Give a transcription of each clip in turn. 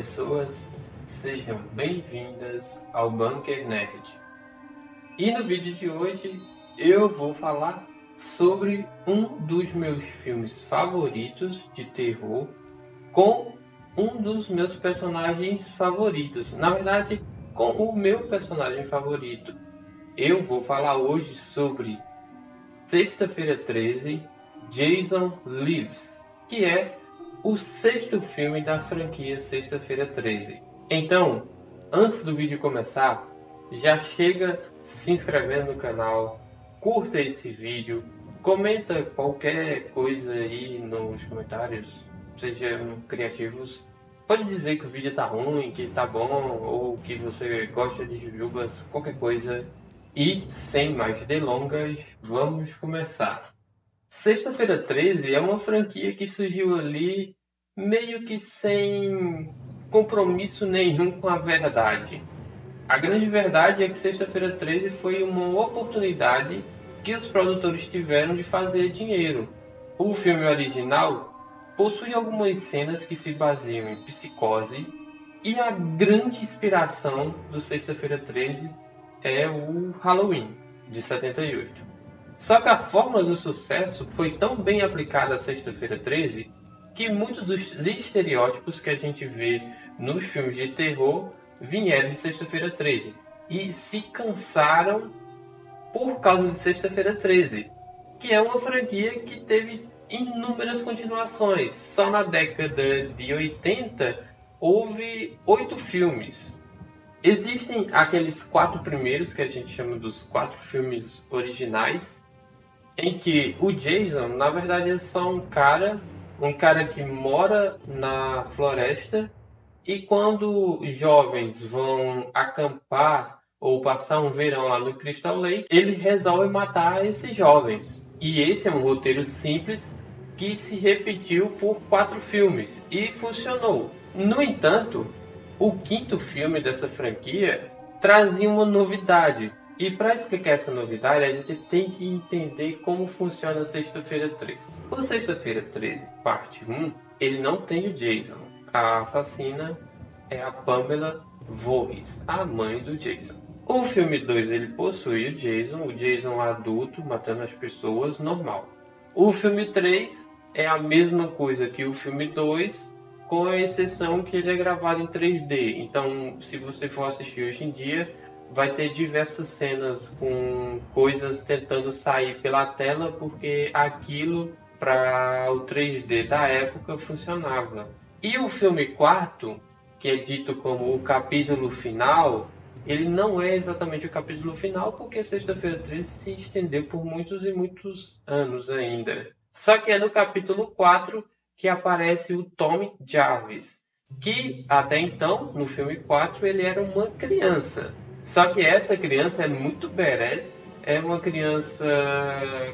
pessoas, sejam bem-vindas ao Bunker Nerd. E no vídeo de hoje eu vou falar sobre um dos meus filmes favoritos de terror com um dos meus personagens favoritos. Na verdade, com o meu personagem favorito. Eu vou falar hoje sobre Sexta-feira 13, Jason Lives, que é o sexto filme da franquia Sexta-feira 13. Então, antes do vídeo começar, já chega se inscrevendo no canal, curta esse vídeo, comenta qualquer coisa aí nos comentários, sejam criativos. Pode dizer que o vídeo tá ruim, que tá bom, ou que você gosta de jujubas, qualquer coisa. E, sem mais delongas, vamos começar. Sexta-feira 13 é uma franquia que surgiu ali meio que sem compromisso nenhum com a verdade. A grande verdade é que Sexta-feira 13 foi uma oportunidade que os produtores tiveram de fazer dinheiro. O filme original possui algumas cenas que se baseiam em Psicose, e a grande inspiração do Sexta-feira 13 é o Halloween, de 78. Só que a fórmula do sucesso foi tão bem aplicada a Sexta-feira 13 que muitos dos estereótipos que a gente vê nos filmes de terror vieram de Sexta-feira 13 e se cansaram por causa de Sexta-feira 13, que é uma franquia que teve inúmeras continuações. Só na década de 80 houve 8 filmes. Existem aqueles 4 primeiros que a gente chama dos 4 filmes originais, em que o Jason, na verdade, é só um cara que mora na floresta, e quando jovens vão acampar ou passar um verão lá no Crystal Lake, ele resolve matar esses jovens. E esse é um roteiro simples que se repetiu por 4 filmes e funcionou. No entanto, o quinto filme dessa franquia trazia uma novidade. E para explicar essa novidade, a gente tem que entender como funciona o Sexta-feira 13. O Sexta-feira 13, parte 1, ele não tem o Jason. A assassina é a Pamela Voorhees, a mãe do Jason. O filme 2, ele possui o Jason adulto, matando as pessoas, normal. O filme 3 é a mesma coisa que o filme 2, com a exceção que ele é gravado em 3D. Então, se você for assistir hoje em dia, vai ter diversas cenas com coisas tentando sair pela tela, porque aquilo para o 3D da época funcionava. E o filme 4, que é dito como o capítulo final, ele não é exatamente o capítulo final, porque Sexta-feira 13 se estendeu por muitos e muitos anos ainda. Só que é no capítulo 4 que aparece o Tommy Jarvis, que até então, no filme 4, ele era uma criança. Só que essa criança é muito badass, é uma criança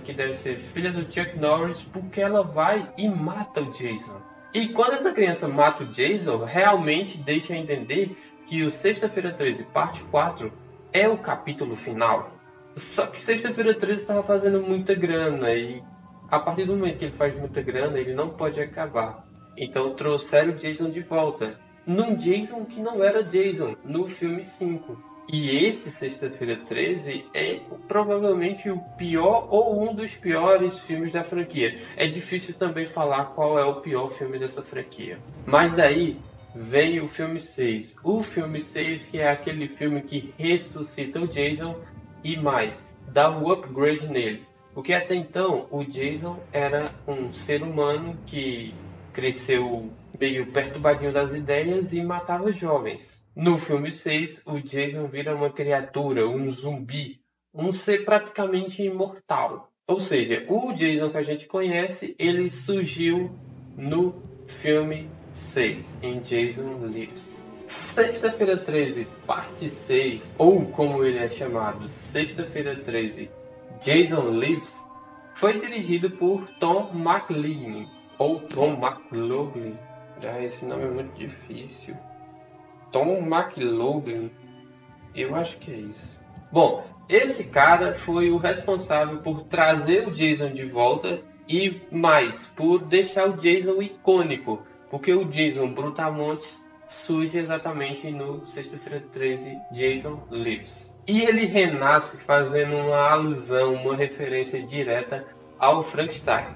que deve ser filha do Chuck Norris, porque ela vai e mata o Jason. E quando essa criança mata o Jason, realmente deixa entender que o Sexta-feira 13, parte 4, é o capítulo final. Só que Sexta-feira 13 estava fazendo muita grana, e a partir do momento que ele faz muita grana, ele não pode acabar. Então trouxeram o Jason de volta, num Jason que não era Jason, no filme 5. E esse Sexta-feira 13 é provavelmente o pior ou um dos piores filmes da franquia. É difícil também falar qual é o pior filme dessa franquia. Mas daí vem o filme 6. O filme 6, que é aquele filme que ressuscita o Jason e mais, dá um upgrade nele. Porque até então o Jason era um ser humano que cresceu meio perturbadinho das ideias e matava jovens. No filme 6, o Jason vira uma criatura, um zumbi, um ser praticamente imortal. Ou seja, o Jason que a gente conhece, ele surgiu no filme 6, em Jason Lives. Sexta-feira 13, parte 6, ou como ele é chamado, Sexta-feira 13, Jason Lives, foi dirigido por Tom McLean, ou Tom McLoughlin. Esse nome é muito difícil. Tom McLoughlin, eu acho que é isso. Bom, esse cara foi o responsável por trazer o Jason de volta e mais, por deixar o Jason icônico, porque o Jason Brutamontes surge exatamente no Sexta-feira 13, Jason Lives. E ele renasce fazendo uma alusão, uma referência direta ao Frankenstein.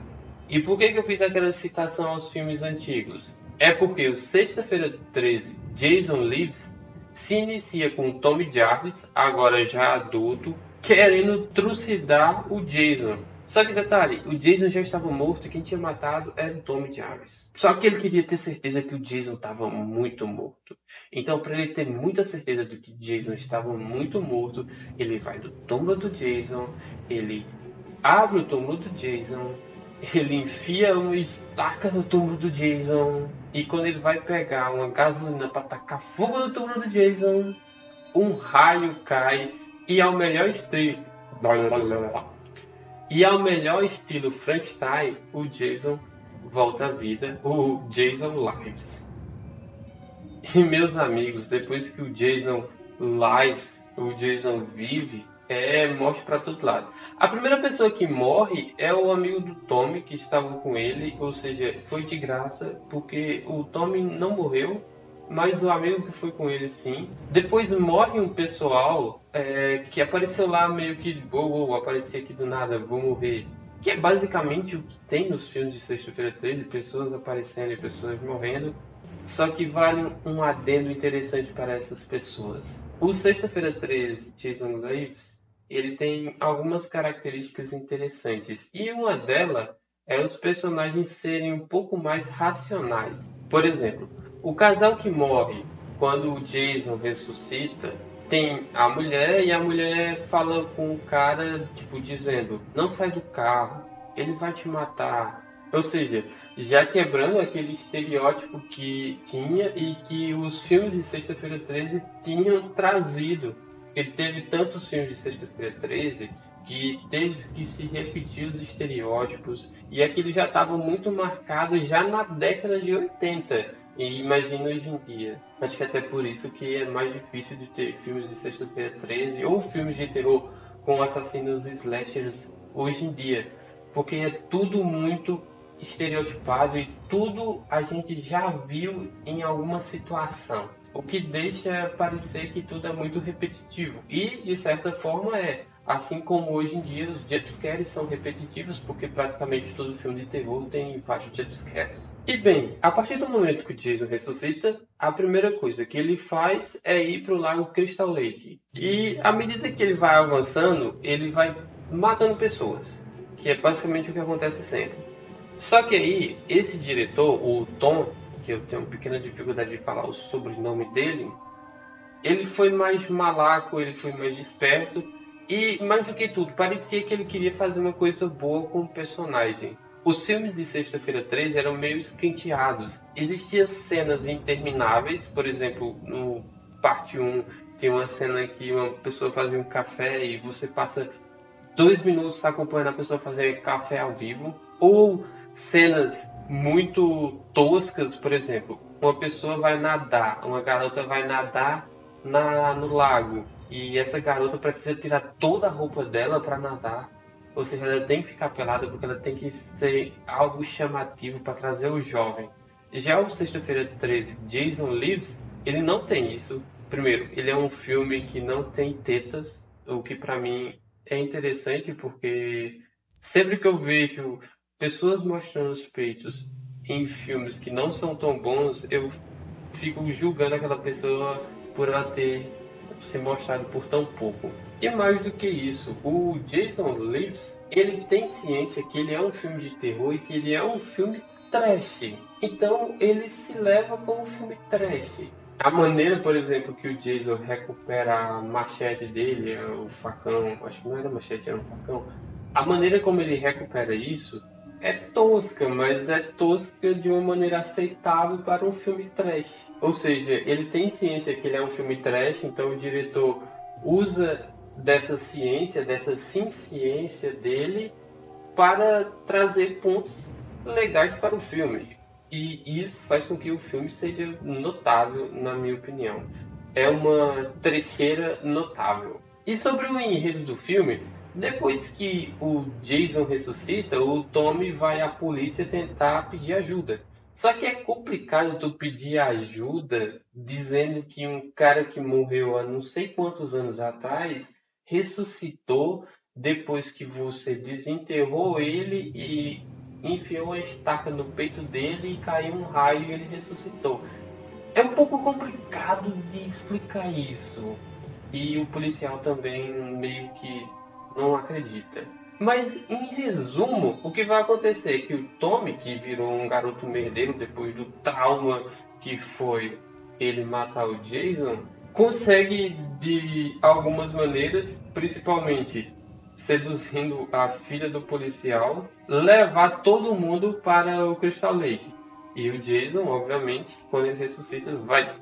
E por que eu fiz aquela citação aos filmes antigos? É porque o Sexta-feira 13, Jason Lives, se inicia com Tommy Jarvis, agora já adulto, querendo trucidar o Jason. Só que detalhe, o Jason já estava morto e quem tinha matado era o Tommy Jarvis. Só que ele queria ter certeza que o Jason estava muito morto. Então, para ele ter muita certeza de que o Jason estava muito morto, ele vai do túmulo do Jason, ele abre o túmulo do Jason, ele enfia uma estaca no túmulo do Jason, e quando ele vai pegar uma gasolina para tacar fogo no túmulo do Jason, um raio cai e ao melhor estilo. E ao melhor estilo Frankenstein, o Jason volta à vida, o Jason Lives. E meus amigos, depois que o Jason Lives, o Jason vive, morre para todo lado. A primeira pessoa que morre é o amigo do Tommy que estava com ele, ou seja, foi de graça, porque o Tommy não morreu, mas o amigo que foi com ele sim. Depois morre um pessoal que apareceu lá meio que, apareci aqui do nada, vou morrer. Que é basicamente o que tem nos filmes de Sexta-feira 13, pessoas aparecendo e pessoas morrendo. Só que vale um adendo interessante para essas pessoas. O Sexta-feira 13, Jason Lives, ele tem algumas características interessantes. E uma delas é os personagens serem um pouco mais racionais. Por exemplo, o casal que morre quando o Jason ressuscita, tem a mulher e a mulher fala com o cara, tipo, dizendo, não sai do carro, ele vai te matar. Ou seja, já quebrando aquele estereótipo que tinha e que os filmes de Sexta-feira 13 tinham trazido. Ele teve tantos filmes de Sexta-feira 13 que teve que se repetir os estereótipos e aquilo já estava muito marcado já na década de 80. E imagina hoje em dia. Acho que até por isso que é mais difícil de ter filmes de Sexta-feira 13 ou filmes de terror com assassinos slashers hoje em dia. Porque é tudo muito estereotipado e tudo a gente já viu em alguma situação. O que deixa parecer que tudo é muito repetitivo. E, de certa forma, assim como hoje em dia os jumpscares são repetitivos, porque praticamente todo filme de terror tem vários jumpscares. E bem, a partir do momento que o Jason ressuscita, a primeira coisa que ele faz é ir para o lago Crystal Lake. E à medida que ele vai avançando, ele vai matando pessoas, que é basicamente o que acontece sempre. Só que aí, esse diretor, o Tom, que eu tenho uma pequena dificuldade de falar o sobrenome dele, ele foi mais malaco, ele foi mais esperto e, mais do que tudo, parecia que ele queria fazer uma coisa boa com o personagem. Os filmes de Sexta-feira 13 eram meio escanteados. Existiam cenas intermináveis, por exemplo, no parte 1 tem uma cena que uma pessoa fazia um café e você passa 2 minutos acompanhando a pessoa fazer café ao vivo, ou cenas muito toscas, por exemplo, uma pessoa vai nadar, uma garota vai nadar no lago e essa garota precisa tirar toda a roupa dela para nadar, ou seja, ela tem que ficar pelada porque ela tem que ser algo chamativo para trazer o jovem. Já o Sexta-feira 13, Jason Lives, ele não tem isso. Primeiro, ele é um filme que não tem tetas, o que para mim é interessante porque sempre que eu vejo pessoas mostrando os peitos em filmes que não são tão bons, eu fico julgando aquela pessoa por ela ter se mostrado por tão pouco. E mais do que isso, o Jason Lives, ele tem ciência que ele é um filme de terror e que ele é um filme trash. Então ele se leva como um filme trash. A maneira, por exemplo, que o Jason recupera a machete dele, o facão, acho que não era machete, era um facão. A maneira como ele recupera isso é tosca, mas é tosca de uma maneira aceitável para um filme trash. Ou seja, ele tem ciência que ele é um filme trash, então o diretor usa dessa ciência, dessa ciência dele para trazer pontos legais para o filme. E isso faz com que o filme seja notável, na minha opinião. É uma trecheira notável. E sobre o enredo do filme, depois que o Jason ressuscita, o Tommy vai à polícia tentar pedir ajuda. Só que é complicado tu pedir ajuda dizendo que um cara que morreu há não sei quantos anos atrás ressuscitou depois que você desenterrou ele e enfiou a estaca no peito dele e caiu um raio e ele ressuscitou. É um pouco complicado de explicar isso. E o policial também meio que não acredita. Mas, em resumo, o que vai acontecer é que o Tommy, que virou um garoto merdeiro depois do trauma que foi ele matar o Jason, consegue de algumas maneiras, principalmente seduzindo a filha do policial, levar todo mundo para o Crystal Lake. E o Jason, obviamente, quando ele ressuscita, vai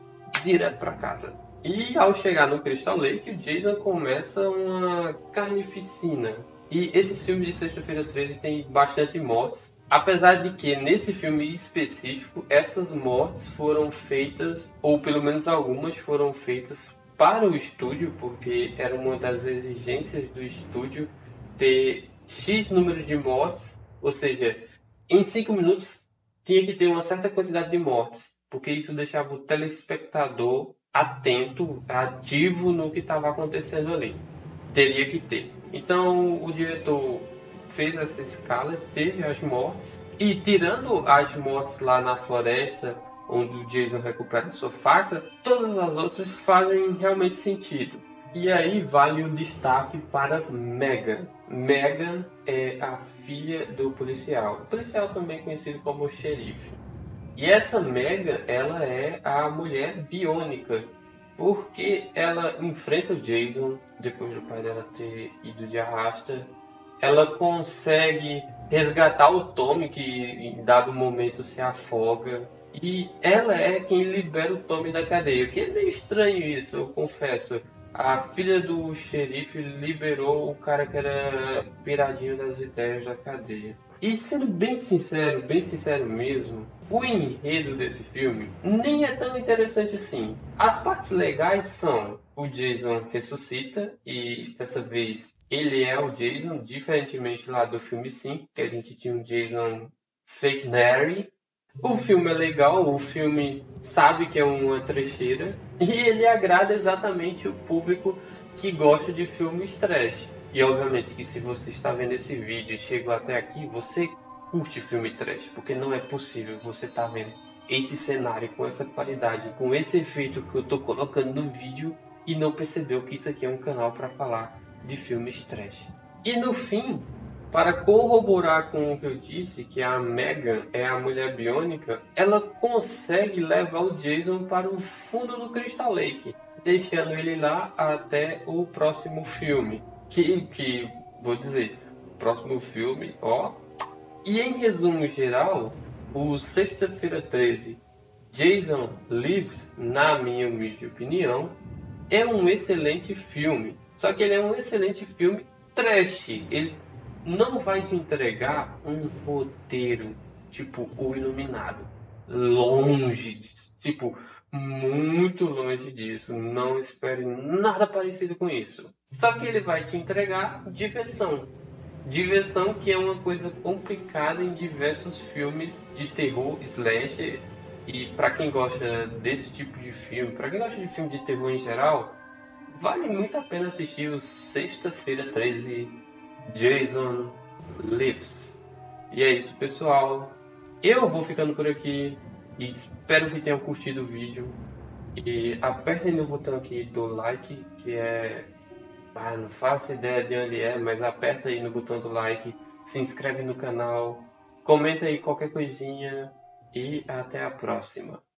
direto para casa. E ao chegar no Crystal Lake, o Jason começa uma carnificina. E esses filmes de Sexta-feira 13 tem bastante mortes. Apesar de que nesse filme específico, essas mortes foram feitas, ou pelo menos algumas foram feitas para o estúdio, porque era uma das exigências do estúdio ter X número de mortes, ou seja, em 5 minutos tinha que ter uma certa quantidade de mortes, porque isso deixava o telespectador atento, ativo no que estava acontecendo ali. Teria que ter. Então o diretor fez essa escala, teve as mortes, e tirando as mortes lá na floresta, onde o Jason recupera sua faca, todas as outras fazem realmente sentido. E aí vale o destaque para Megan. Megan é a filha do policial. O policial também conhecido como xerife. E essa Megan, ela é a mulher biônica, porque ela enfrenta o Jason depois do pai dela ter ido de arrasta. Ela consegue resgatar o Tommy, que em dado momento se afoga. E ela é quem libera o Tommy da cadeia. O que é meio estranho isso, eu confesso. A filha do xerife liberou o cara que era piradinho das ideias da cadeia. E sendo bem sincero mesmo, o enredo desse filme nem é tão interessante assim. As partes legais são o Jason ressuscita e dessa vez ele é o Jason, diferentemente lá do filme 5, que a gente tinha um Jason fake Larry. O filme é legal, o filme sabe que é uma trecheira e ele agrada exatamente o público que gosta de filmes trash. E obviamente que se você está vendo esse vídeo e chegou até aqui, você curte filme trash, porque não é possível você estar vendo esse cenário com essa qualidade, com esse efeito que eu estou colocando no vídeo e não percebeu que isso aqui é um canal para falar de filmes trash. E no fim, para corroborar com o que eu disse, que a Megan é a mulher biônica, ela consegue levar o Jason para o fundo do Crystal Lake, deixando ele lá até o próximo filme. Que vou dizer, próximo filme, ó. E em resumo geral, o Sexta-feira 13, Jason Lives, na minha humilde opinião, é um excelente filme. Só que ele é um excelente filme trash. Ele não vai te entregar um roteiro tipo O Iluminado. Longe disso. Tipo, muito longe disso. Não espere nada parecido com isso. Só que ele vai te entregar diversão. Diversão que é uma coisa complicada em diversos filmes de terror, slasher. E para quem gosta desse tipo de filme, para quem gosta de filme de terror em geral, vale muito a pena assistir o Sexta-feira 13 Jason Lives. E é isso, pessoal. Eu vou ficando por aqui e espero que tenham curtido o vídeo. E apertem no botão aqui do like, que é. Ah, não faço ideia de onde é, mas aperta aí no botão do like, se inscreve no canal, comenta aí qualquer coisinha e até a próxima.